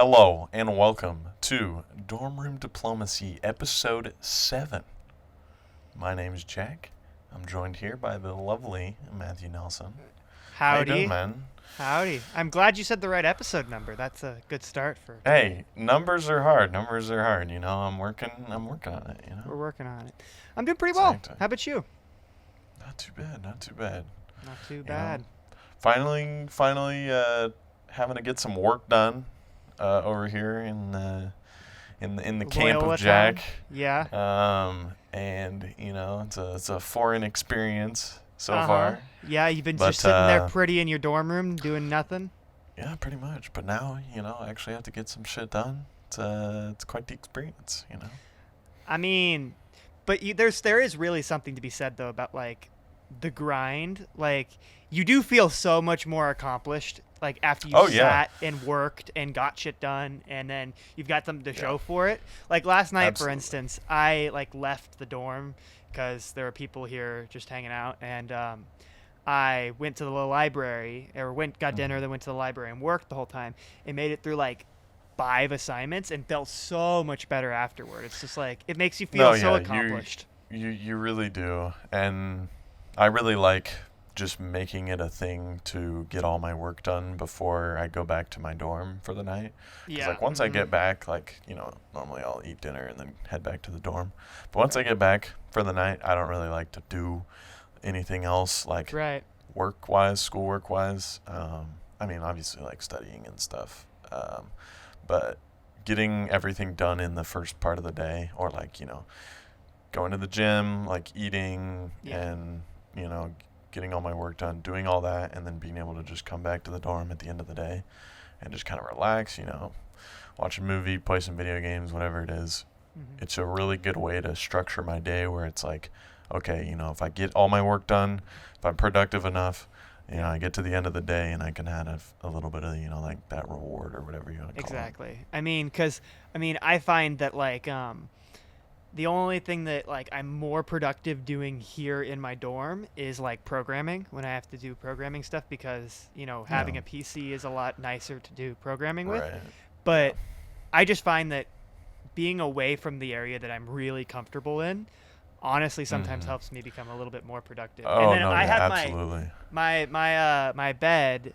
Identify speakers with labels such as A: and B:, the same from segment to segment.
A: Hello and welcome to Dormroom Diplomacy, Episode 7. My name is Jack. I'm joined here by the lovely Matthew Nelson. How you doing,
B: Howdy.
A: man?
B: Howdy. I'm glad you said the right episode number. That's a good start for today.
A: Hey, numbers are hard. I'm working on it,
B: We're working on it. I'm doing pretty well.
A: Exactly.
B: How about you?
A: Not too bad, not too bad.
B: Not too
A: You know,
B: bad.
A: finally, having to get some work done over here in the camp
B: Loyola
A: of Jack.
B: town? Yeah.
A: And it's a foreign experience so
B: Uh-huh.
A: far.
B: Yeah, you've been
A: But,
B: just sitting there pretty in your dorm room doing nothing.
A: Yeah, pretty much. But now, I actually have to get some shit done. It's quite the experience.
B: I mean, but there is really something to be said though about like the grind. Like you do feel so much more accomplished like after you
A: Oh, yeah.
B: sat and worked and got shit done and then you've got something to show for it. Like last night for
A: Absolutely.
B: instance, I like left the dorm cuz there were people here just hanging out and I went to the library or got dinner, then went to the library and worked the whole time and made it through like 5 assignments and felt so much better afterward. It's just like it makes you feel
A: No,
B: so
A: yeah,
B: accomplished.
A: you really do. And I really like just making it a thing to get all my work done before I go back to my dorm for the night. Because,
B: Yeah.
A: once I
B: mhm.
A: get back, normally I'll eat dinner and then head back to the dorm. But once I get back for the night, I don't really like to do anything else, like
B: Right.
A: work-wise, schoolwork-wise. I mean, obviously, like studying and stuff. But getting everything done in the first part of the day, or going to the gym, like eating
B: Yeah.
A: and, getting all my work done, doing all that, and then being able to just come back to the dorm at the end of the day and just kind of relax, watch a movie, play some video games, whatever it is.
B: Mhm.
A: It's a really good way to structure my day where it's like, okay, if I get all my work done, if I'm productive enough, I get to the end of the day and I can have a little bit of, like that reward or whatever you want to call it.
B: Exactly. I find that like the only thing that like I'm more productive doing here in my dorm is like programming when I have to do programming stuff because, having
A: Yeah.
B: a PC is a lot nicer to do programming with.
A: Right.
B: But I just find that being away from the area that I'm really comfortable in honestly sometimes
A: Mhm.
B: helps me become a little bit more productive.
A: Oh,
B: And then
A: no,
B: I
A: yeah,
B: have
A: absolutely.
B: my bed,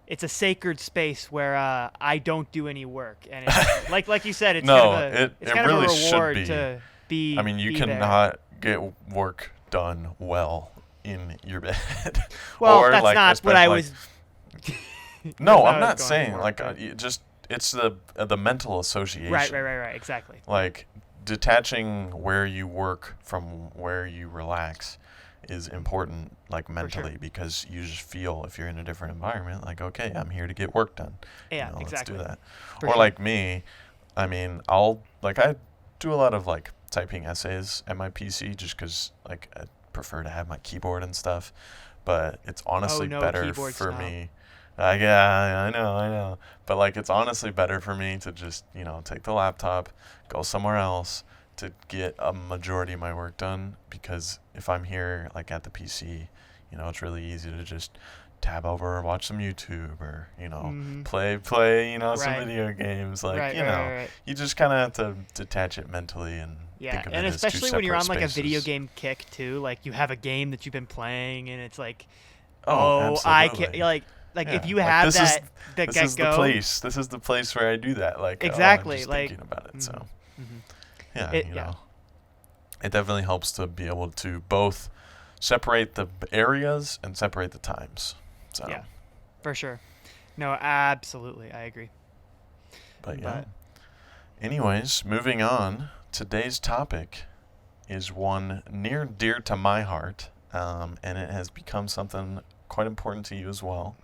B: it's a sacred space where I don't do any work, and it's, like you said, it's
A: No,
B: kind of a
A: it
B: it's kind
A: really
B: of a
A: should
B: reward
A: be.
B: to be.
A: I mean, you
B: be there.
A: cannot get work done well in your bed.
B: Well,
A: Or,
B: that's
A: like,
B: not what I was.
A: No,
B: what I
A: I'm
B: was
A: not
B: going
A: saying
B: for,
A: like
B: but-
A: it's the mental association.
B: Right, exactly.
A: Like detaching where you work from where you relax is important, like mentally,
B: sure.
A: because you just feel if you're in a different environment, like, okay, I'm here to get work done.
B: Yeah,
A: Let's
B: exactly.
A: do that.
B: For
A: Or
B: sure.
A: like me, I mean, I do a lot of like typing essays at my PC just because like I prefer to have my keyboard and stuff. But it's honestly
B: no,
A: better
B: keyboard
A: for
B: snob.
A: me. Yeah, I know. But like, it's honestly better for me to just take the laptop, go somewhere else to get a majority of my work done. Because if I'm here like at the PC, it's really easy to just tab over, watch some YouTube, or
B: Mhm.
A: play some
B: Right.
A: video games. Like
B: Right.
A: you just kind of have to detach it mentally and
B: Yeah,
A: think of
B: and
A: it as two
B: especially when you're on
A: separate
B: like a video
A: spaces.
B: game kick too, like you have a game that you've been playing, and it's like,
A: Oh,
B: I can't
A: absolutely.
B: like if
A: Yeah,
B: you
A: like,
B: have
A: this is
B: that
A: this
B: get
A: is the
B: go.
A: place. This is the place where I do that. Like,
B: Exactly,
A: I'm just
B: like,
A: thinking about it. So
B: Mhm.
A: yeah,
B: Yeah.
A: it definitely helps to be able to both separate the areas and separate the times. So,
B: Yeah. For sure. No, absolutely. I agree.
A: but yeah.
B: But-
A: Anyways, moving on. Today's topic is one near and dear to my heart, and it has become something quite important to you as well.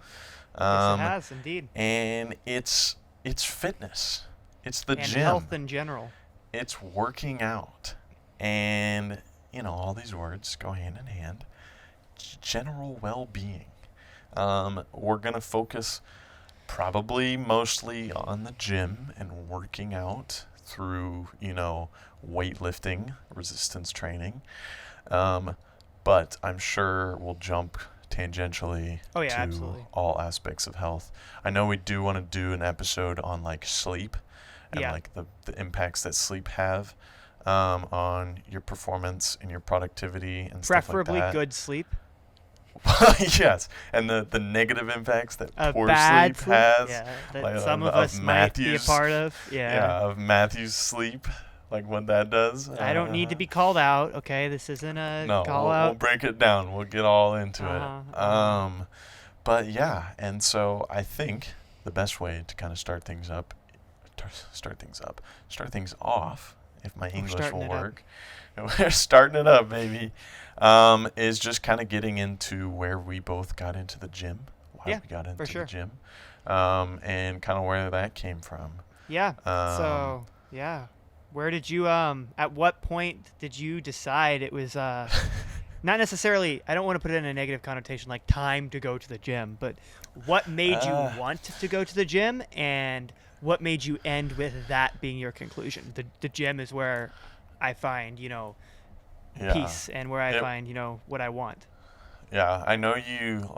B: Yes, it has indeed.
A: And it's fitness. It's the
B: And
A: gym.
B: health in general.
A: It's working out. And, all these words go hand in hand. General well-being. We're going to focus probably mostly on the gym and working out through, weightlifting, resistance training. But I'm sure we'll jump tangentially
B: Oh yeah,
A: to
B: absolutely.
A: all aspects of health. I know we do want to do an episode on like sleep and
B: Yeah.
A: like the impacts that sleep have on your performance and your productivity and stuff like
B: Preferably
A: that.
B: good sleep.
A: Yes, and the negative impacts that
B: A
A: poor
B: bad
A: sleep
B: sleep.
A: has,
B: Yeah, that
A: like
B: some of
A: of
B: us might be a
A: Matthew's,
B: part of. Yeah.
A: yeah, of Matthew's sleep, like what that does.
B: I don't need to be called out. Okay, this isn't a
A: No,
B: call
A: we'll
B: out.
A: break it down. We'll get all
B: Uh
A: into
B: huh.
A: it.
B: Uh huh.
A: But yeah, and so I think the best way to kind of start things off, if my
B: We're
A: English
B: starting
A: will
B: it up.
A: work. We're starting it up, baby. Is just kind of getting into where we both got into the gym, why
B: Yeah,
A: we got
B: for
A: into the
B: sure.
A: gym, and kind of where that came from.
B: Yeah.
A: Um,
B: So yeah, where did you At what point did you decide it was not necessarily, I don't want to put it in a negative connotation like time to go to the gym, but what made you
A: uh,
B: want to go to the gym, and what made you end with that being your conclusion? The gym is where I find,
A: yeah,
B: peace, and where I
A: it,
B: find, what I want.
A: yeah. I know you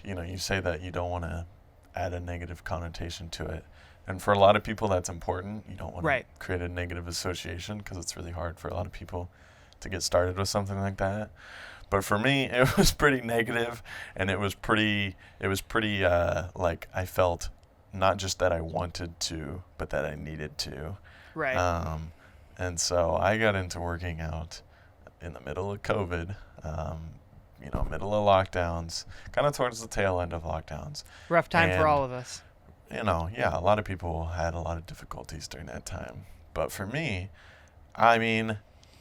A: you say that you don't want to add a negative connotation to it. And for a lot of people, that's important. You don't want to
B: Right.
A: create a negative association because it's really hard for a lot of people to get started with something like that. But for me, it was pretty negative, and it was pretty like I felt not just that I wanted to, but that I needed to.
B: Right.
A: Um, and so I got into working out in the middle of COVID, middle of lockdowns, kind of towards the tail end of lockdowns.
B: Rough time for
A: And
B: all of us.
A: yeah, a lot of people had a lot of difficulties during that time. But for me, I mean,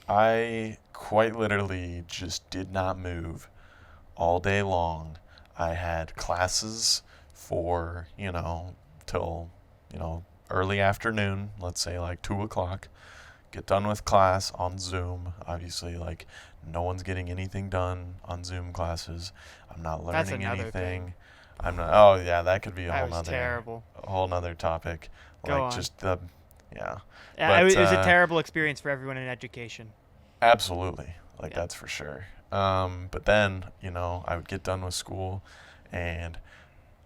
A: I quite literally just did not move all day long. I had classes for, till, early afternoon, let's say like 2 o'clock. Get done with class on Zoom. Obviously, like, no one's getting anything done on Zoom classes. I'm not
B: That's
A: learning
B: another thing.
A: anything. I'm not. Oh yeah, that could be
B: That was terrible.
A: a whole nother topic.
B: Go
A: Like
B: on.
A: just the, yeah.
B: It
A: But
B: was a terrible experience for everyone in education.
A: absolutely, like
B: Yeah.
A: that's for sure. But then I would get done with school, and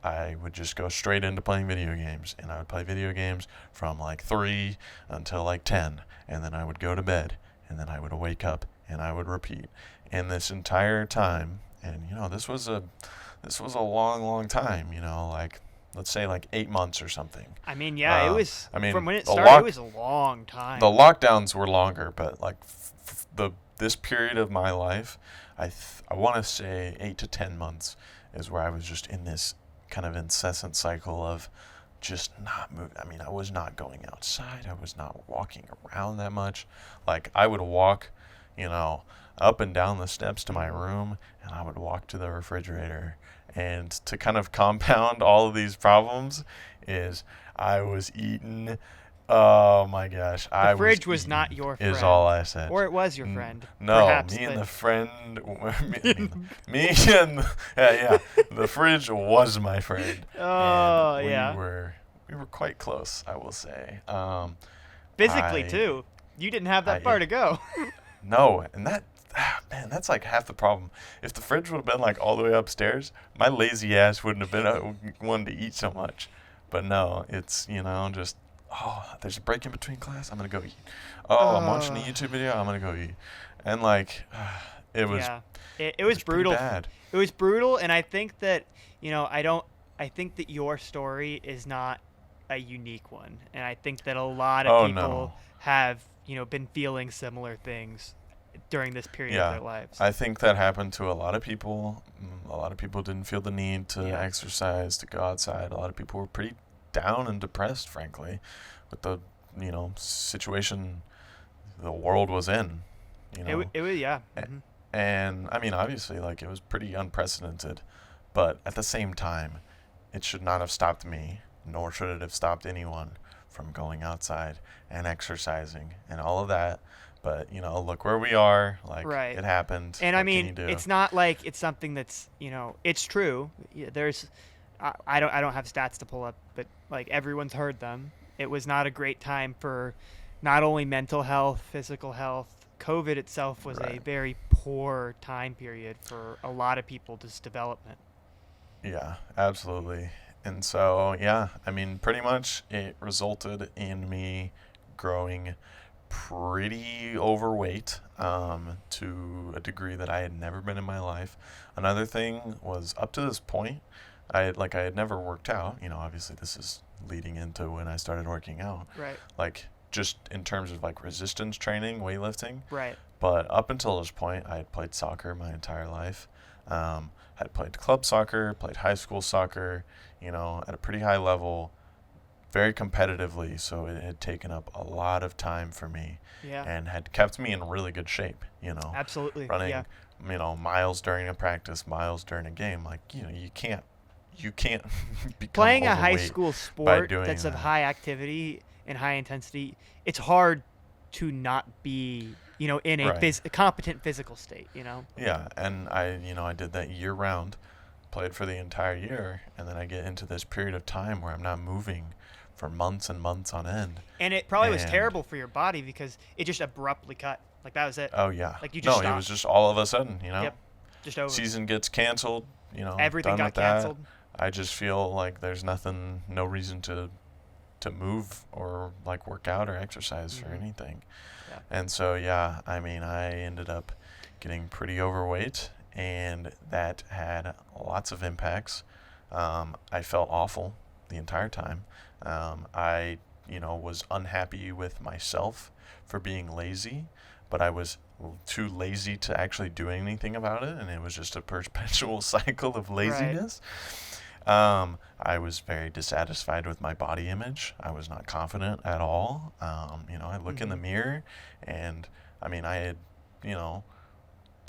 A: I would just go straight into playing video games, and I would play video games from like 3 until like 10, and then I would go to bed, and then I would wake up, and I would repeat. And this entire time, and this was a long, long time, like let's say like 8 months or something.
B: I mean, yeah, it was
A: I mean,
B: from when it
A: the
B: started. It
A: lock
B: was a long time.
A: the lockdowns were longer, but like this period of my life, I want to say 8 to 10 months is where I was just in this kind of incessant cycle of just not moving. I mean, I was not going outside. I was not walking around that much. Like I would walk, up and down the steps to my room, and I would walk to the refrigerator. And to kind of compound all of these problems is I was eating. Oh my gosh,
B: The
A: I was
B: fridge was not
A: eating
B: your
A: is all
B: friend,
A: I said.
B: or it was your friend,
A: No,
B: perhaps.
A: me and
B: But
A: the friend, me and yeah, the fridge was my friend,
B: oh
A: and we
B: yeah,
A: were we were quite close, I will say.
B: physically
A: I
B: too. You didn't have that
A: I
B: far to go.
A: no, and that man, that's like half the problem. If the fridge would have been like all the way upstairs, my lazy ass wouldn't have been one to eat so much. But no, it's just there's a break in between class. I'm gonna go eat. Oh, I'm watching a
B: Uh,
A: YouTube video. I'm gonna go eat. And like, it was
B: yeah, it
A: it
B: was
A: was pretty
B: brutal.
A: bad.
B: It was brutal, and I think that I don't. I think that your story is not a unique one, and I think that a lot of
A: Oh
B: people
A: no.
B: have been feeling similar things during this period of
A: Yeah,
B: their lives.
A: I think that happened to a lot of people. A lot of people didn't feel the need to
B: Yeah.
A: exercise, to go outside. A lot of people were pretty down and depressed, frankly, with the situation the world was in. You know,
B: It was, yeah.
A: A-
B: Hmm.
A: and I mean, obviously, like it was pretty unprecedented, but at the same time, it should not have stopped me, nor should it have stopped anyone from going outside and exercising and all of that. But look where we are. Like
B: Right.
A: it happened.
B: And I
A: What can you
B: mean,
A: do?
B: it's not like it's something that's it's true. There's, I don't have stats to pull up, but like everyone's heard them. It was not a great time for not only mental health, physical health, COVID itself was a
A: Right.
B: very poor time period for a lot of people's development.
A: Yeah, absolutely. And so, yeah, I mean, pretty much it resulted in me growing pretty overweight to a degree that I had never been in my life. Another thing was up to this point, I had never worked out. You know, obviously this is leading into when I started working out.
B: Right.
A: Like just in terms of like resistance training, weightlifting.
B: Right.
A: But up until this point, I had played soccer my entire life. Had played club soccer, played high school soccer, you know, at a pretty high level, very competitively. So it had taken up a lot of time for me
B: Yeah.
A: and had kept me in really good shape, you know,
B: Absolutely.
A: running,
B: Yeah.
A: you know, miles during a practice, miles during a game. Like, you know, you can't become
B: Playing a high
A: overweight
B: school
A: by
B: sport
A: doing
B: that's of
A: that.
B: high activity and high intensity, it's hard to not be, in a,
A: Right.
B: a competent physical state, you know?
A: Yeah, and I did that year round, played for the entire year, and then I get into this period of time where I'm not moving for months and months on end.
B: And it probably was
A: And
B: terrible for your body because it just abruptly cut. Like, that was it.
A: oh yeah,
B: Like, you just
A: no, it was
B: stopped.
A: just all of a sudden, you know,
B: Yep. Just over.
A: season gets canceled, you know,
B: Everything
A: done
B: got
A: with that.
B: canceled.
A: I just feel like there's nothing, no reason to move or like work out or exercise for
B: Mhm.
A: anything.
B: Yeah.
A: And so yeah, I mean, I ended up getting pretty overweight, and that had lots of impacts. I felt awful the entire time. I, you know, was unhappy with myself for being lazy, but I was too lazy to actually do anything about it, and it was just a perpetual cycle of laziness. I was very dissatisfied with my body image. I was not confident at all. You know, I look in the
B: Mhm.
A: mirror, and I mean, I had, you know,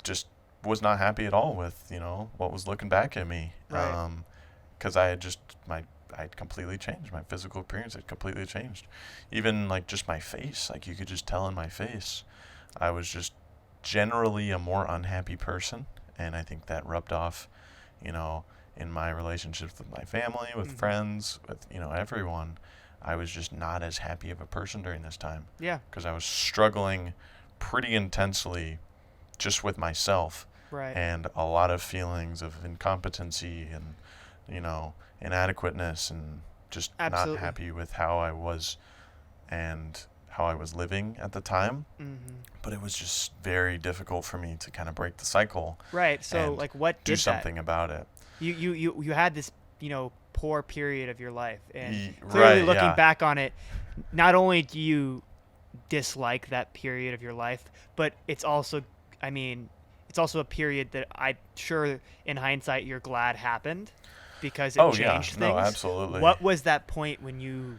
A: just was not happy at all with, you know, what was looking back at me.
B: Right.
A: Because I had just I had completely changed. My physical appearance had completely changed. Even like just my face, like you could just tell in my face, I was just generally a more unhappy person, and I think that rubbed off, you know, in my relationships with my family, with
B: Mhm.
A: friends, with, you know, everyone. I was just not as happy of a person during this time
B: Yeah.
A: because I was struggling pretty intensely just with myself,
B: Right.
A: and a lot of feelings of incompetency and, you know, inadequateness, and just not
B: Absolutely.
A: happy with how I was and how I was living at the time.
B: Mhm.
A: But it was just very difficult for me to kind of break the cycle
B: Right. So,
A: and
B: like, what
A: do
B: did that?
A: something about it.
B: You had this, poor period of your life, and clearly
A: Right,
B: looking
A: yeah.
B: back on it, not only do you dislike that period of your life, but it's also, I mean, it's also a period that I'm sure in hindsight you're glad happened because it
A: Oh, yeah.
B: changed
A: No,
B: things.
A: absolutely.
B: What was that point when you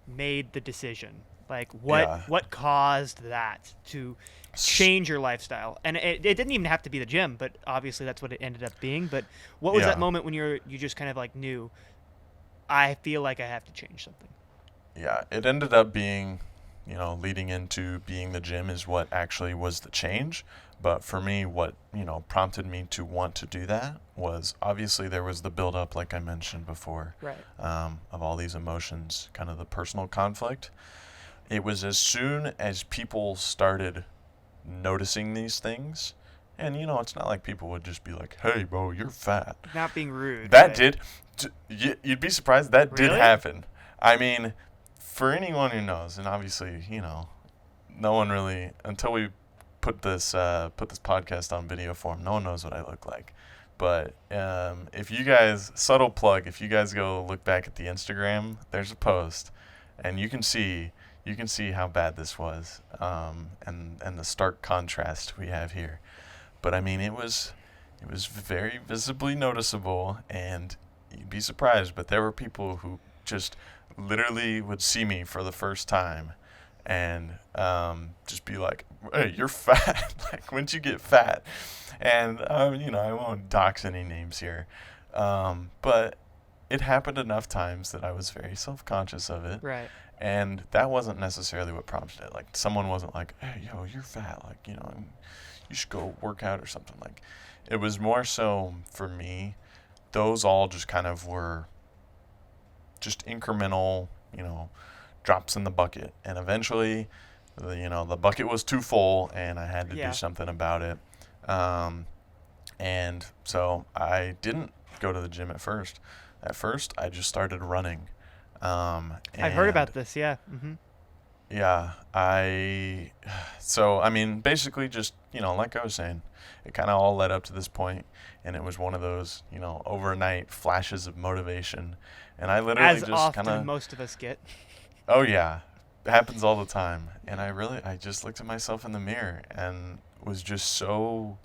B: made the decision? Like,
A: Yeah.
B: what caused that to change your lifestyle? And it didn't even have to be the gym, but obviously that's what it ended up being. But what was that
A: Yeah.
B: moment when you just kind of like knew, I feel like I have to change something?
A: Yeah, it ended up being, you know, leading into being the gym is what actually was the change. But for me, what, you know, prompted me to want to do that was obviously there was the build up, like I mentioned before,
B: Right.
A: of all these emotions, kind of the personal conflict. It was as soon as people started noticing these things, and, you know, it's not like people would just be like, hey, bro, you're fat.
B: Not being rude.
A: That
B: Right.
A: did, you'd be surprised, that did
B: Really?
A: happen. I mean, for anyone who knows, and obviously, you know, no one really, until we put this podcast on video form, no one knows what I look like. But if you guys, subtle plug, if you guys go look back at the Instagram, there's a post, and you can see how bad this was, and the stark contrast we have here. But I mean, it was very visibly noticeable, and you'd be surprised, but there were people who just literally would see me for the first time and just be like, hey, you're fat. Like, when'd you get fat? And, you know, I won't dox any names here. But it happened enough times that I was very self-conscious of it.
B: Right.
A: And that wasn't necessarily what prompted it. Like, someone wasn't like, hey, yo, you're fat. Like, you know, you should go work out or something. Like, it was more so for me, those all just kind of were just incremental, you know, drops in the bucket. And eventually The bucket was too full, and I had to do
B: Yeah.
A: something about it. Um, and so I didn't go to the gym at first. At first, I just started running.
B: I've heard
A: And
B: about this. Yeah. Mhm.
A: yeah, so I mean, basically just, like I was saying, it kind of all led up to this point, and it was one of those, overnight flashes of motivation. And I literally
B: As
A: just kind
B: often
A: of,
B: most of us get.
A: oh yeah, it happens all the time. And I just looked at myself in the mirror and was just so,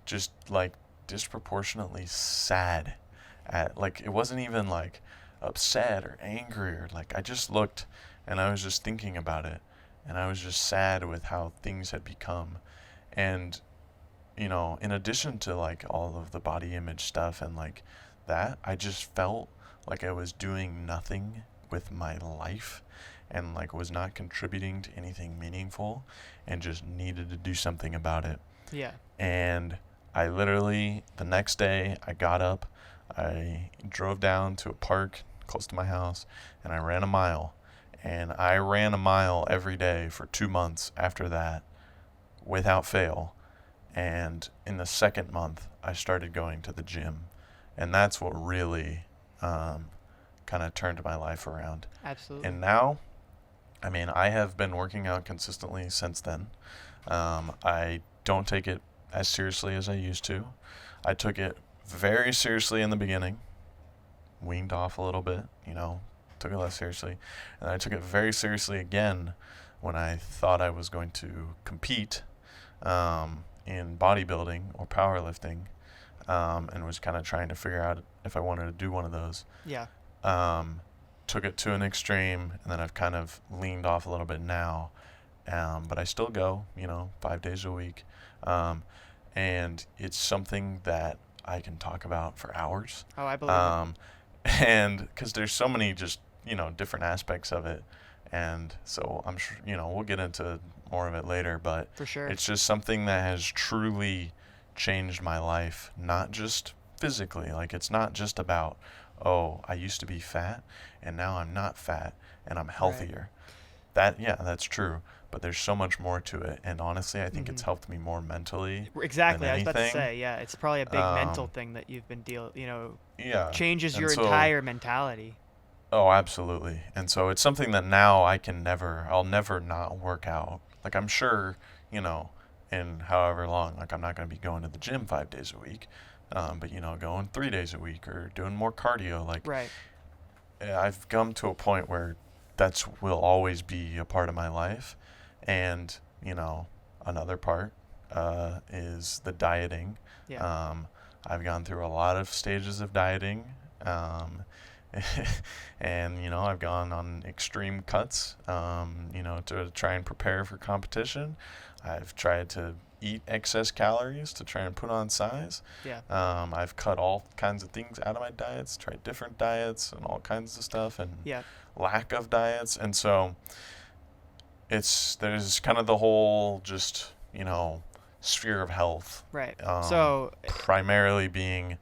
A: just like disproportionately sad at, like, it wasn't even like upset or angry, or like, I just looked and I was just thinking about it, and I was just sad with how things had become. And in addition to like all of the body image stuff and like that, I just felt like I was doing nothing with my life, and like was not contributing to anything meaningful, and just needed to do something about it.
B: Yeah.
A: And I literally, the next day, I got up, I drove down to a park close to my house, and I ran a mile. And I ran a mile every day for 2 months after that, without fail. And in the second month, I started going to the gym. And that's what really kind of turned my life around.
B: Absolutely.
A: And now, I mean, I have been working out consistently since then. I don't take it as seriously as I used to. I took it very seriously in the beginning, weaned off a little bit, took it less seriously. And I took it very seriously again when I thought I was going to compete in bodybuilding or powerlifting, and was kind of trying to figure out if I wanted to do one of those.
B: Yeah.
A: Took it to an extreme, and then I've kind of leaned off a little bit now. But I still go, 5 days a week. And it's something that I can talk about for hours.
B: Oh, I believe it.
A: And because there's so many just, different aspects of it. And so I'm sure, we'll get into more of it later, but
B: For sure.
A: it's just something that has truly changed my life, not just physically. Like, it's not just about, oh, I used to be fat and now I'm not fat and I'm
B: Right.
A: healthier. That's true. But there's so much more to it. And honestly, I think it's
B: Mhm.
A: helped me more mentally
B: Exactly.
A: than
B: I was about to
A: anything.
B: say, yeah, it's probably a big mental
A: Um,
B: thing that you've been
A: yeah.
B: changes
A: And
B: your
A: so,
B: entire mentality.
A: oh, absolutely. And so it's something that now I'll never not work out. Like, I'm sure, in however long, like, I'm not going to be going to the gym 5 days a week. But, going 3 days a week or doing more cardio. Like,
B: Right.
A: I've come to a point where that's will always be a part of my life. And, another part is the dieting.
B: Yeah.
A: I've gone through a lot of stages of dieting. And, I've gone on extreme cuts, to try and prepare for competition. I've tried to eat excess calories to try and put on size.
B: Yeah.
A: I've cut all kinds of things out of my diets, tried different diets and all kinds of stuff, and
B: Yeah.
A: lack of diets. And so there's kind of the whole just, sphere of health,
B: Right. So,
A: primarily being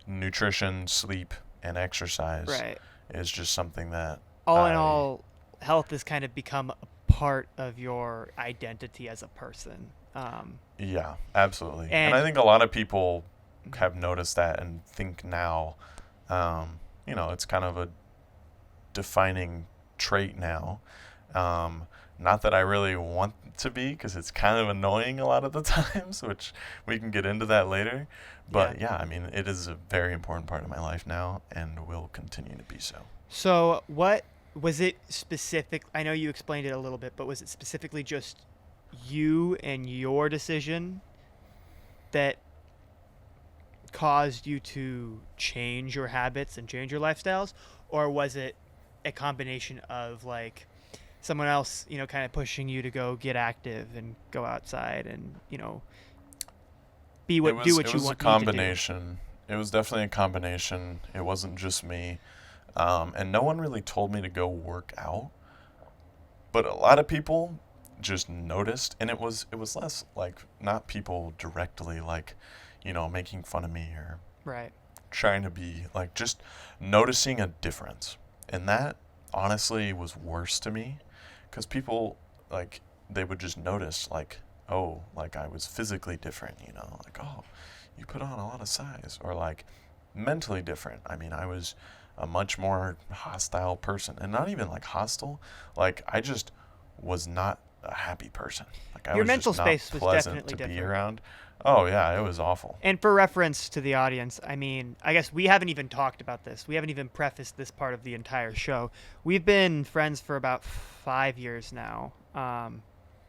A: nutrition, sleep, and exercise
B: right.
A: is just something that
B: All in
A: I,
B: all, health has kind of become a part of your identity as a person.
A: yeah, absolutely. And I
B: And
A: think a lot of people have noticed that and think now, it's kind of a defining trait now. Not that I really want to be, because it's kind of annoying a lot of the times, which we can get into that later. But
B: yeah.
A: yeah, I mean, it is a very important part of my life now, and will continue to be so.
B: So, what was it specific? I know you explained it a little bit, but was it specifically just you and your decision that caused you to change your habits and change your lifestyles? Or was it a combination of like someone else, kind of pushing you to go get active and go outside and, do
A: It
B: what
A: was
B: you
A: a
B: want need to do?
A: combination. It was definitely a combination. It wasn't just me. And no one really told me to go work out, but a lot of people just noticed, and it was less like, not people directly like, making fun of me or
B: Right.
A: trying to be like, just noticing a difference. And that honestly was worse to me, because people, like, they would just notice, like, oh, like I was physically different, like, oh, you put on a lot of size, or like mentally different. I mean, I was a much more hostile person, and not even like hostile, like I just was not a happy person. Like I
B: Your
A: was
B: mental
A: just not
B: space was
A: pleasant
B: definitely
A: to be
B: different.
A: around. Oh yeah, it was awful.
B: And for reference to the audience, I mean, I guess we haven't even talked about this. We haven't even prefaced this part of the entire show. We've been friends for about 5 years now.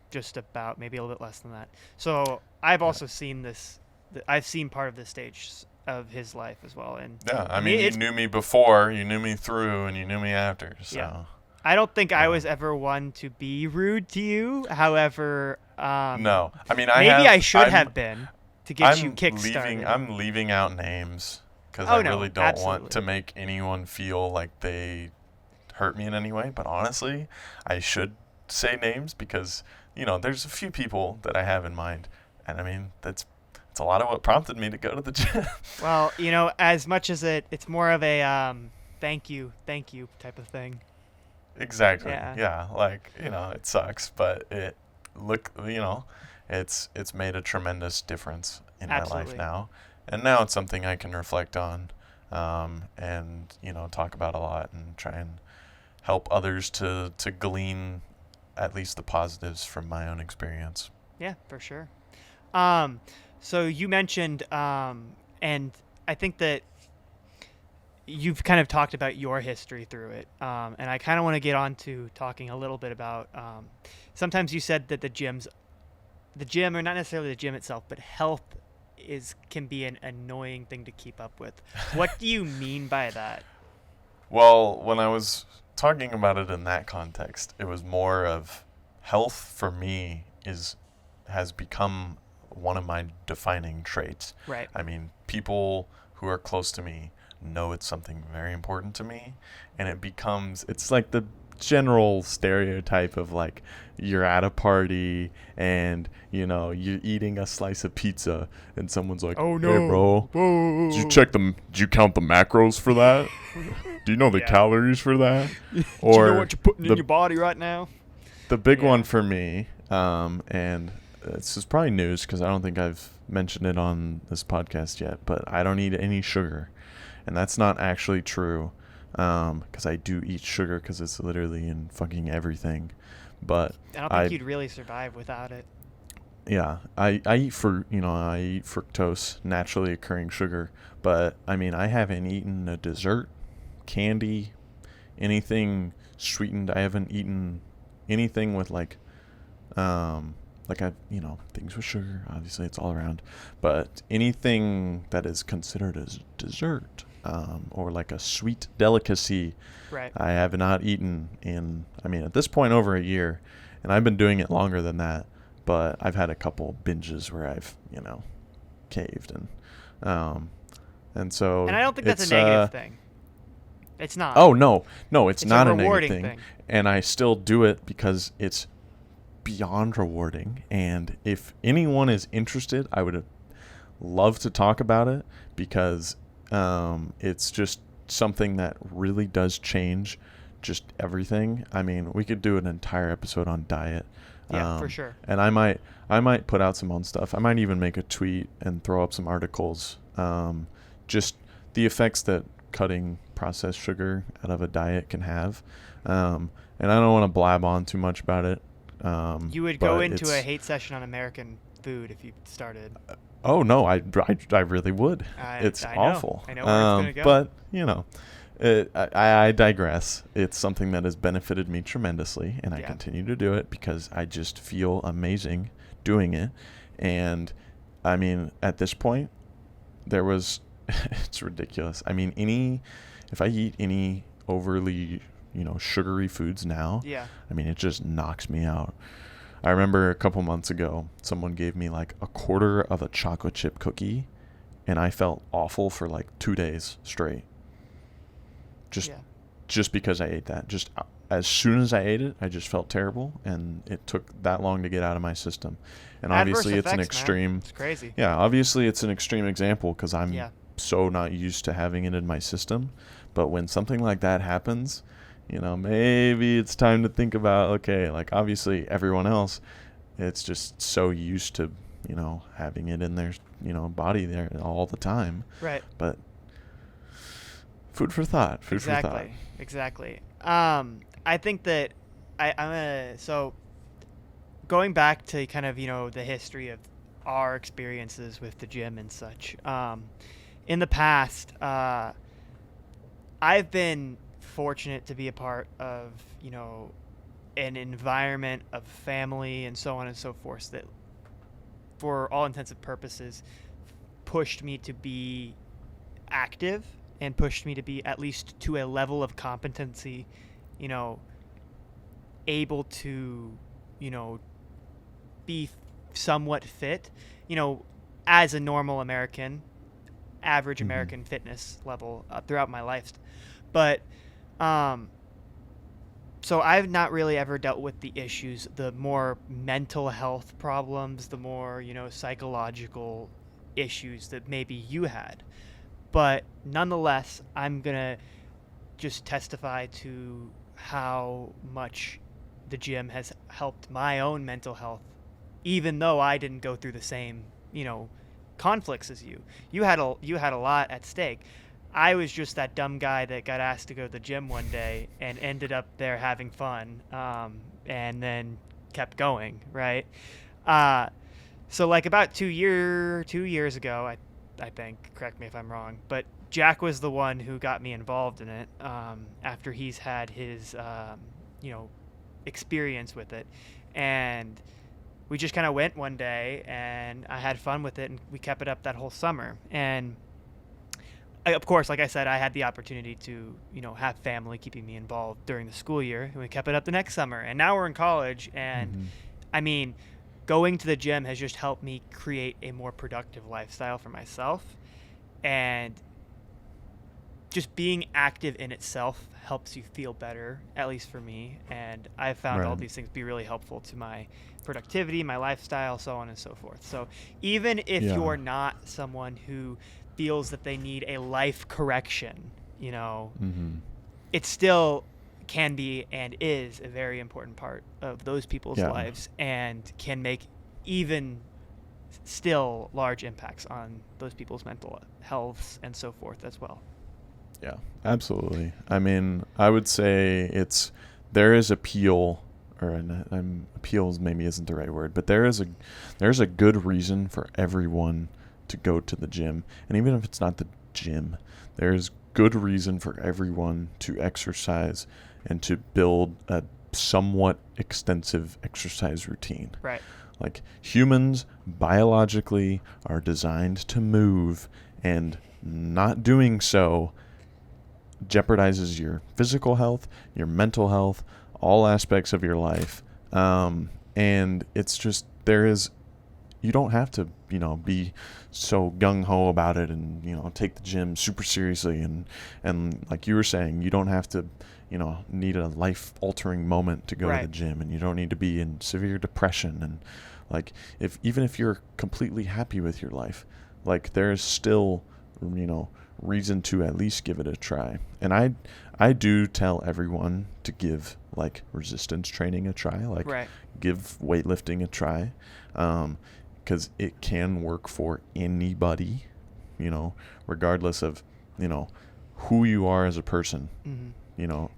B: Just about, maybe a little bit less than that. So I've
A: Yeah.
B: also seen this. I've seen part of this stage of his life as well. And
A: Yeah, I
B: I mean,
A: mean, you
B: it's
A: knew me before, you knew me through, and you knew me after.
B: yeah.
A: So,
B: I don't think I
A: um,
B: was ever one to be rude to you. However,
A: no, I mean, I
B: maybe I
A: have,
B: should have been to get you kick started.
A: I'm leaving out names because I
B: Oh
A: really
B: no,
A: don't want
B: absolutely.
A: to make anyone feel like they hurt me in any way. But honestly, I should say names because there's a few people that I have in mind, and I mean that's a lot of what prompted me to go to the gym.
B: Well, as much as it's more of a thank you type of thing.
A: Exactly.
B: Yeah,
A: Yeah. Like, it sucks, but look, it's made a tremendous difference in my life
B: absolutely.
A: now. And now it's something I can reflect on, and, talk about a lot and try and help others to glean at least the positives from my own experience.
B: Yeah, for sure. Um, so you mentioned, and I think that you've kind of talked about your history through it, and I kind of want to get on to talking a little bit about. Sometimes you said that the gym, or not necessarily the gym itself, but health can be an annoying thing to keep up with. What do you mean by that?
A: Well, when I was talking about it in that context, it was more of health for me has become one of my defining traits.
B: Right.
A: I mean, people who are close to me know it's something very important to me, and it's like the general stereotype of like you're at a party and you're eating a slice of pizza and someone's like,
B: Oh
A: "Hey
B: no!
A: bro,
B: Whoa!
A: did you count the macros for that? Do you know the
B: Yeah.
A: calories for that?"
B: Do you know
A: Or
B: what you're putting in
A: the
B: your body right now?
A: the big one
B: Yeah.
A: for me, and this is probably news because I don't think I've mentioned it on this podcast yet, but I don't eat any sugar. And that's not actually true, because I do eat sugar because it's literally in fucking everything. But
B: I don't think
A: I,
B: you'd really survive without it.
A: yeah, I eat I eat fructose, naturally occurring sugar. But I mean, I haven't eaten a dessert, candy, anything sweetened. I haven't eaten anything with like I things with sugar. Obviously, it's all around, but anything that is considered as dessert, or like a sweet delicacy,
B: Right.
A: I have not eaten in. I mean, at this point, over a year, and I've been doing it longer than that. But I've had a couple binges where I've caved um, and so
B: And I don't think that's
A: it's
B: a negative thing. It's not.
A: oh no, it's
B: It's a
A: not a negative
B: rewarding
A: thing,
B: thing.
A: and I still do it because it's beyond rewarding. And if anyone is interested, I would love to talk about it because it's just something that really does change just everything. I mean, we could do an entire episode on diet.
B: Yeah, for sure.
A: And I might put out some own stuff. I might even make a tweet and throw up some articles. Just the effects that cutting processed sugar out of a diet can have. And I don't want to blab on too much about it.
B: You would go
A: but
B: into a hate session on American food if you started.
A: Oh no, I really would. It's
B: I know.
A: awful.
B: I know where it's gonna go.
A: But I digress. It's something that has benefited me tremendously, and I
B: Yeah.
A: continue to do it because I just feel amazing doing it. And I mean, at this point, it's ridiculous. I mean, if I eat any overly, sugary foods now,
B: Yeah.
A: I mean, it just knocks me out. I remember a couple months ago, someone gave me like a quarter of a chocolate chip cookie, and I felt awful for like 2 days straight. Just
B: Yeah.
A: just because I ate that. Just as soon as I ate it, I just felt terrible, and it took that long to get out of my system. And
B: Adverse
A: obviously, it's an
B: effects, man.
A: extreme.
B: It's crazy.
A: Yeah, obviously, it's an extreme example because I'm
B: Yeah.
A: so not used to having it in my system. But when something like that happens, maybe it's time to think about, okay, like obviously everyone else, it's just so used to, having it in their, body there all the time.
B: Right.
A: But food for thought. Food for thought.
B: Exactly. I think that so going back to kind of, the history of our experiences with the gym and such. In the past, I've been fortunate to be a part of, an environment of family and so on and so forth that, for all intents and purposes, pushed me to be active and pushed me to be at least to a level of competency, able to, be somewhat fit, as a normal American, average American fitness level throughout my life. But so I've not really ever dealt with the issues, the more mental health problems, the more, psychological issues that maybe you had. But nonetheless, I'm going to just testify to how much the gym has helped my own mental health, even though I didn't go through the same, conflicts as you. You had a lot at stake. I was just that dumb guy that got asked to go to the gym one day and ended up there having fun, and then kept going, right? So like about 2 years ago, I think, correct me if I'm wrong, but Jack was the one who got me involved in it, after he's had his, experience with it. And we just kind of went one day and I had fun with it, and we kept it up that whole summer. And of course, like I said, I had the opportunity to, have family keeping me involved during the school year, and we kept it up the next summer. And now we're in college, and I mean, going to the gym has just helped me create a more productive lifestyle for myself. And just being active in itself helps you feel better, at least for me. And I've found all these things be really helpful to my productivity, my lifestyle, so on and so forth. So even if you're not someone who feels that they need a life correction, it still can be and is a very important part of those people's lives, and can make even still large impacts on those people's mental health and so forth as well.
A: Yeah, absolutely. I mean, I would say there is appeal, or appeals maybe isn't the right word, but there's a good reason for everyone to go to the gym. And even if it's not the gym, there's good reason for everyone to exercise and to build a somewhat extensive exercise routine.
B: Right.
A: Like, humans biologically are designed to move, and not doing so jeopardizes your physical health, your mental health, all aspects of your life. And it's just, you don't have to, be so gung-ho about it and, take the gym super seriously. And like you were saying, you don't have to, need a life-altering moment to go to the gym, and you don't need to be in severe depression. And like, even if you're completely happy with your life, like, there's still, reason to at least give it a try. And I do tell everyone to give like resistance training a try, like give weightlifting a try, because it can work for anybody, regardless of who you are as a person.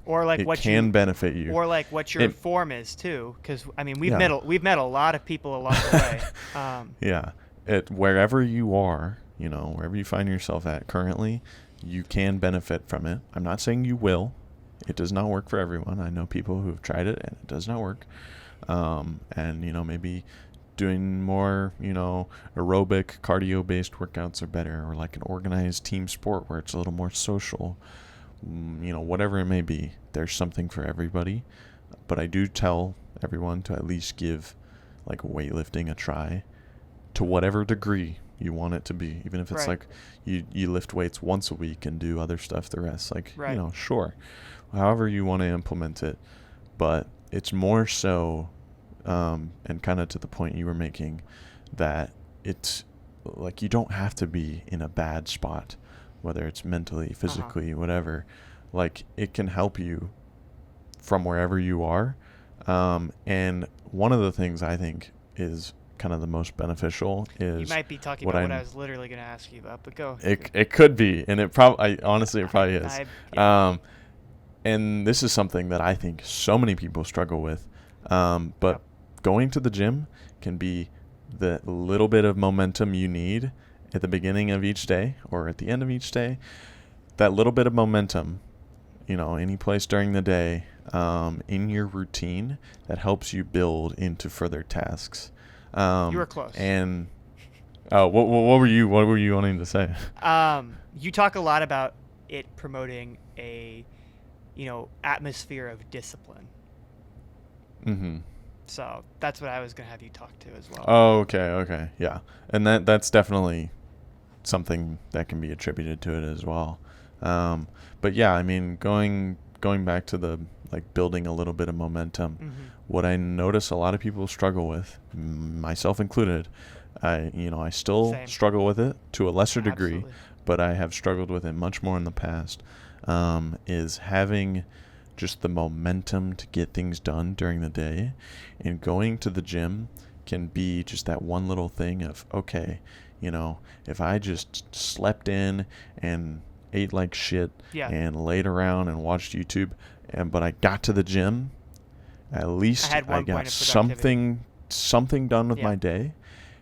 B: Or like
A: it can benefit you,
B: or like what your form is too, because I mean we've met a lot of people along the way.
A: Wherever you are, wherever you find yourself at currently, you can benefit from it. I'm not saying you will. It does not work for everyone. I know people who have tried it and it does not work. And, maybe doing more, aerobic, cardio-based workouts are better, or like an organized team sport where it's a little more social. Whatever it may be, there's something for everybody. But I do tell everyone to at least give like weightlifting a try, to whatever degree you want it to be, even if it's like you lift weights once a week and do other stuff the rest, like sure, however you want to implement it. But it's more so, and kind of to the point you were making, that it's like you don't have to be in a bad spot, whether it's mentally, physically, whatever. Like, it can help you from wherever you are. And one of the things I think is kind of the most beneficial
B: You
A: is
B: might be talking
A: what
B: about what I was literally going to ask you about, but go.
A: it could be, and it probably honestly it probably is.
B: Yeah.
A: And this is something that I think so many people struggle with. But
B: Yep.
A: going to the gym can be the little bit of momentum you need at the beginning of each day or at the end of each day. That little bit of momentum, any place during the day, in your routine that helps you build into further tasks.
B: You were close.
A: And what were you wanting to say?
B: You talk a lot about it promoting a, atmosphere of discipline.
A: Mm-hmm.
B: So that's what I was gonna have you talk to as well.
A: Oh, okay, yeah, and that's definitely something that can be attributed to it as well. But yeah, I mean, going back to the building a little bit of momentum.
B: Mm-hmm.
A: What I notice a lot of people struggle with, myself included, I still
B: Same.
A: struggle with it to a lesser degree,
B: Absolutely.
A: but I have struggled with it much more in the past, is having just the momentum to get things done during the day. And going to the gym can be just that one little thing of, okay, if I just slept in and ate like shit
B: Yeah.
A: and laid around and watched YouTube, but I got to the gym, at least
B: had one
A: I got
B: point of productivity.
A: something done with
B: Yeah.
A: my day.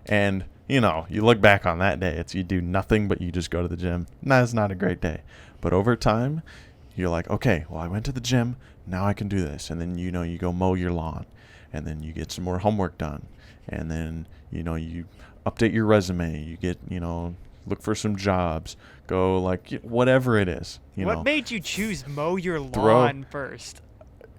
A: And you look back on that day, you do nothing but you just go to the gym. That's not a great day. But over time, you're like, okay, well, I went to the gym, now I can do this. And then you go mow your lawn, and then you get some more homework done, and then you update your resume, you get look for some jobs, go whatever it is.
B: What made you choose mow your lawn first?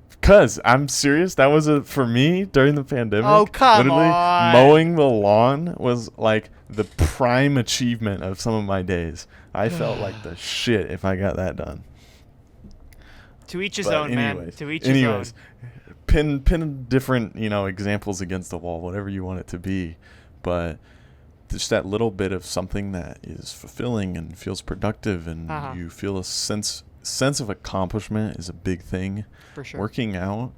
A: Because I'm serious, that was for me during the pandemic.
B: Oh, come
A: literally,
B: on.
A: mowing the lawn was the prime achievement of some of my days. I felt like the shit if I got that done.
B: To each his
A: But
B: own, man.
A: anyways,
B: To each his own.
A: pin different examples against the wall, whatever you want it to be, but just that little bit of something that is fulfilling and feels productive, and you feel a sense of accomplishment is a big thing.
B: For sure.
A: Working out,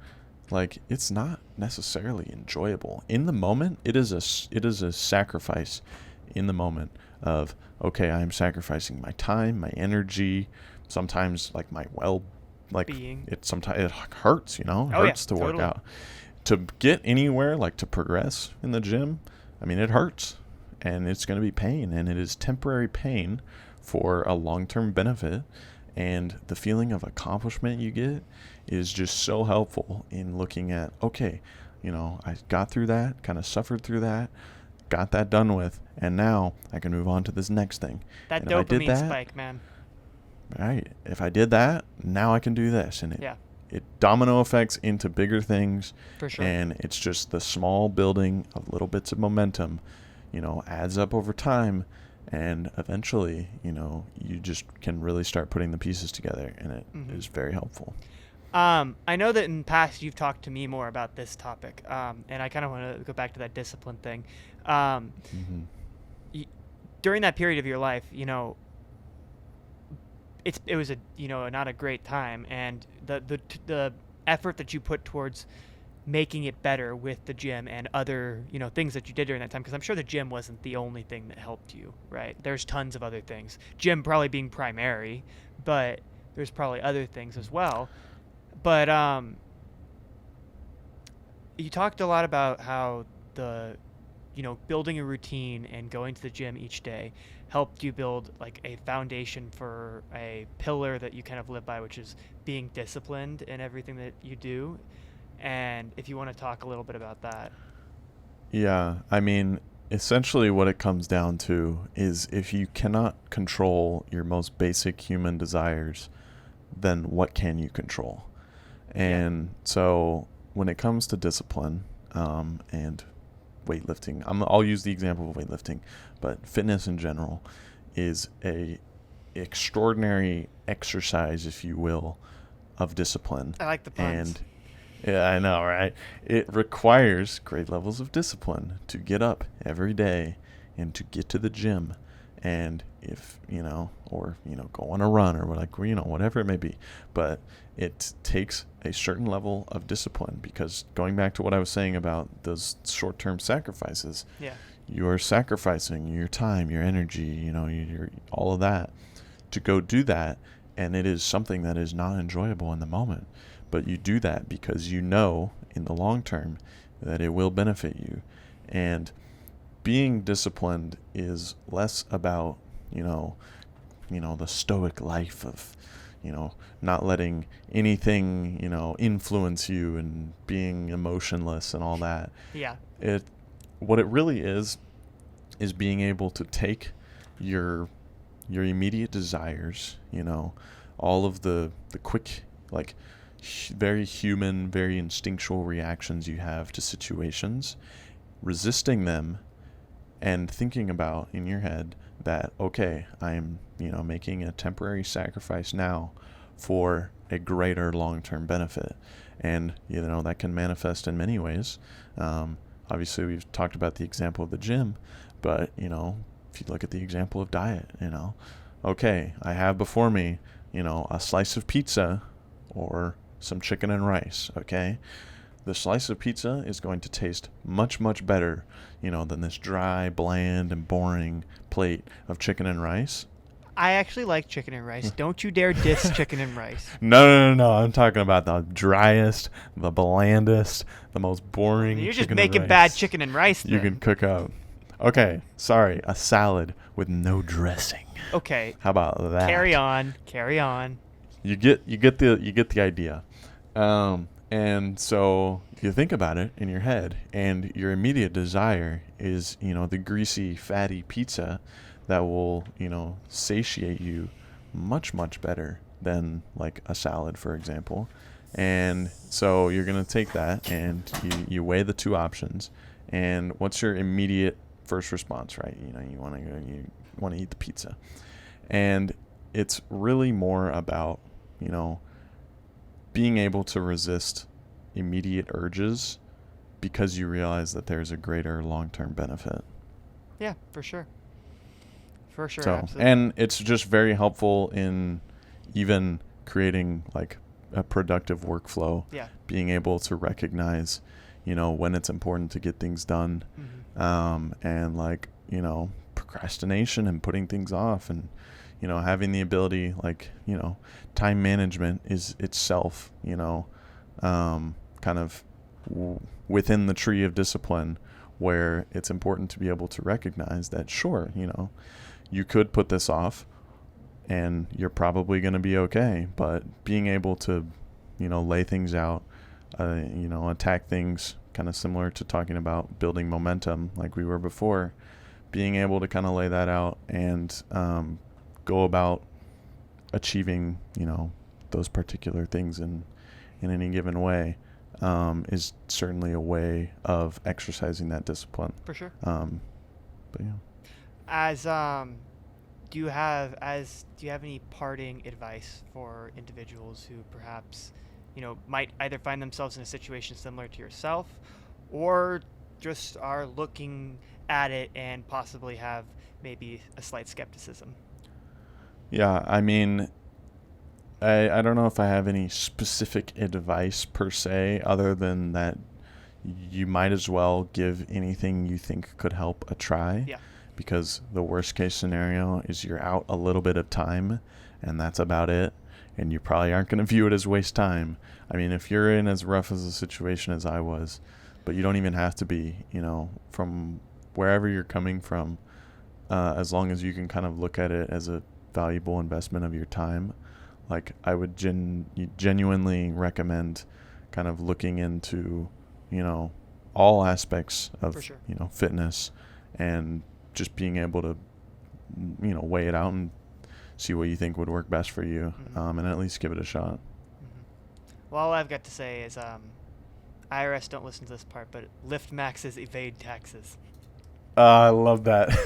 A: it's not necessarily enjoyable in the moment. It is a sacrifice in the moment of, okay, I'm sacrificing my time, my energy, sometimes my
B: being.
A: sometimes it hurts, it hurts to
B: totally.
A: work out. To get anywhere, to progress in the gym, I mean, it hurts, and it's going to be pain, and it is temporary pain for a long-term benefit. And the feeling of accomplishment you get is just so helpful in looking at, okay, I got through that, kind of suffered through that, got that done with, and now I can move on to this next thing.
B: That
A: and if I did
B: dopamine
A: that,
B: spike, man.
A: right, if I did that, now I can do this. And it domino effects into bigger things.
B: For sure.
A: And it's just the small building of little bits of momentum, adds up over time. And eventually, you just can really start putting the pieces together, and it is very helpful.
B: I know that in the past you've talked to me more about this topic, and I kind of want to go back to that discipline thing. During that period of your life, it was not a great time, and the effort that you put towards making it better with the gym and other things that you did during that time, because I'm sure the gym wasn't the only thing that helped you, right? There's tons of other things, gym probably being primary, but there's probably other things as well. But you talked a lot about how the building a routine and going to the gym each day helped you build a foundation for a pillar that you kind of live by, which is being disciplined in everything that you do. And if you want to talk a little bit about that.
A: Yeah, I mean, essentially what it comes down to is if you cannot control your most basic human desires, then what can you control? And so when it comes to discipline and weightlifting, I'll use the example of weightlifting, but fitness in general is a extraordinary exercise, if you will, of discipline.
B: I like the puns.
A: And yeah, I know, right? It requires great levels of discipline to get up every day and to get to the gym And if, or, go on a run or whatever it may be. But it takes a certain level of discipline, because going back to what I was saying about those short-term sacrifices,
B: Yeah.
A: you are sacrificing your time, your energy, your all of that to go do that. And it is something that is not enjoyable in the moment. But you do that because in the long term that it will benefit you. And being disciplined is less about, the stoic life of, not letting anything, influence you and being emotionless and all that.
B: Yeah.
A: What it really is being able to take your immediate desires, all of the quick, like, very human, very instinctual reactions you have to situations, resisting them, and thinking about in your head that, okay, I'm, making a temporary sacrifice now for a greater long-term benefit. And, that can manifest in many ways. Obviously, we've talked about the example of the gym, but, if you look at the example of diet, okay, I have before me, a slice of pizza or some chicken and rice, okay? The slice of pizza is going to taste much, much better, than this dry, bland, and boring plate of chicken and rice.
B: I actually like chicken and rice. Don't you dare diss chicken and rice.
A: No. I'm talking about the driest, the blandest, the most boring
B: You're
A: chicken
B: just making
A: and rice
B: bad chicken and rice then.
A: you can cook up. Okay, sorry, a salad with no dressing.
B: Okay.
A: How about that?
B: Carry on.
A: You get the idea. And so you think about it in your head, and your immediate desire is, the greasy, fatty pizza that will, satiate you much, much better than like a salad, for example. And so you're going to take that and you weigh the two options. And what's your immediate first response, right? You want to eat the pizza. And it's really more about, being able to resist immediate urges because you realize that there's a greater long-term benefit.
B: Yeah, for sure.
A: So,
B: absolutely.
A: and it's just very helpful in even creating like a productive workflow.
B: Yeah.
A: Being able to recognize, when it's important to get things done, and like, procrastination and putting things off, and having the ability, like, time management is itself, kind of within the tree of discipline, where it's important to be able to recognize that, sure, you could put this off and you're probably going to be okay, but being able to, lay things out, attack things, kind of similar to talking about building momentum like we were before, being able to kind of lay that out and go about achieving, those particular things in any given way, is certainly a way of exercising that discipline.
B: For sure.
A: But yeah.
B: Do you have any parting advice for individuals who perhaps, might either find themselves in a situation similar to yourself, or just are looking at it and possibly have maybe a slight skepticism?
A: Yeah, I mean, I don't know if I have any specific advice per se, other than that you might as well give anything you think could help a try.
B: Yeah.
A: Because the worst case scenario is you're out a little bit of time, and that's about it. And you probably aren't going to view it as waste time. I mean, if you're in as rough as a situation as I was, but you don't even have to be, from wherever you're coming from, as long as you can kind of look at it as a valuable investment of your time. Like, I would genuinely recommend kind of looking into, all aspects of,
B: For sure.
A: fitness, and just being able to, weigh it out and see what you think would work best for you, and at least give it a shot.
B: Well, all I've got to say is IRS don't listen to this part, but lift maxes evade taxes.
A: I love that.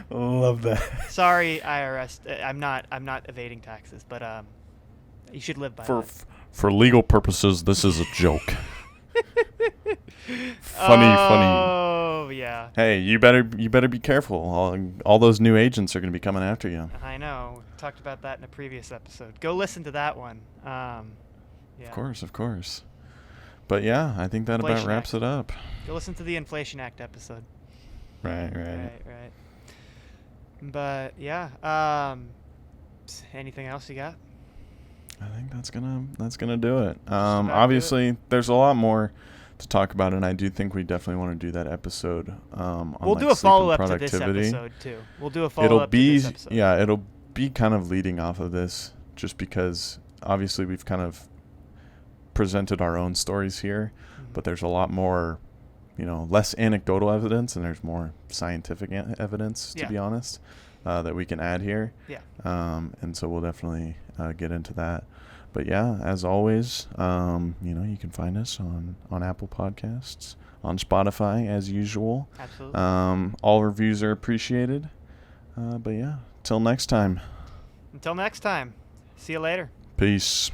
A: Love that.
B: Sorry, IRS. I'm not evading taxes, but you should live by that.
A: For legal purposes, this is a joke. Funny.
B: Oh, yeah.
A: Hey, you better be careful. All those new agents are going to be coming after you.
B: I know. We talked about that in a previous episode. Go listen to that one. Yeah.
A: Of course. But yeah, I think that about
B: Inflation
A: wraps
B: Act.
A: it up.
B: Go listen to the Inflation Act episode.
A: Right.
B: But yeah, anything else you got?
A: I think that's gonna do it.
B: about
A: Obviously, there's a lot more to talk about, and I do think we definitely want to do that episode. On
B: We'll do a follow-up to this episode too. We'll do a follow-up to this episode.
A: Yeah, it'll be kind of leading off of this, just because obviously we've kind of presented our own stories here, but there's a lot more, less anecdotal evidence, and there's more scientific evidence, to be honest, that we can add here.
B: Yeah.
A: And so we'll definitely get into that. But yeah, as always, you can find us on Apple Podcasts, on Spotify as usual.
B: Absolutely.
A: All reviews are appreciated. But yeah, till next time.
B: Until next time. See you later.
A: Peace.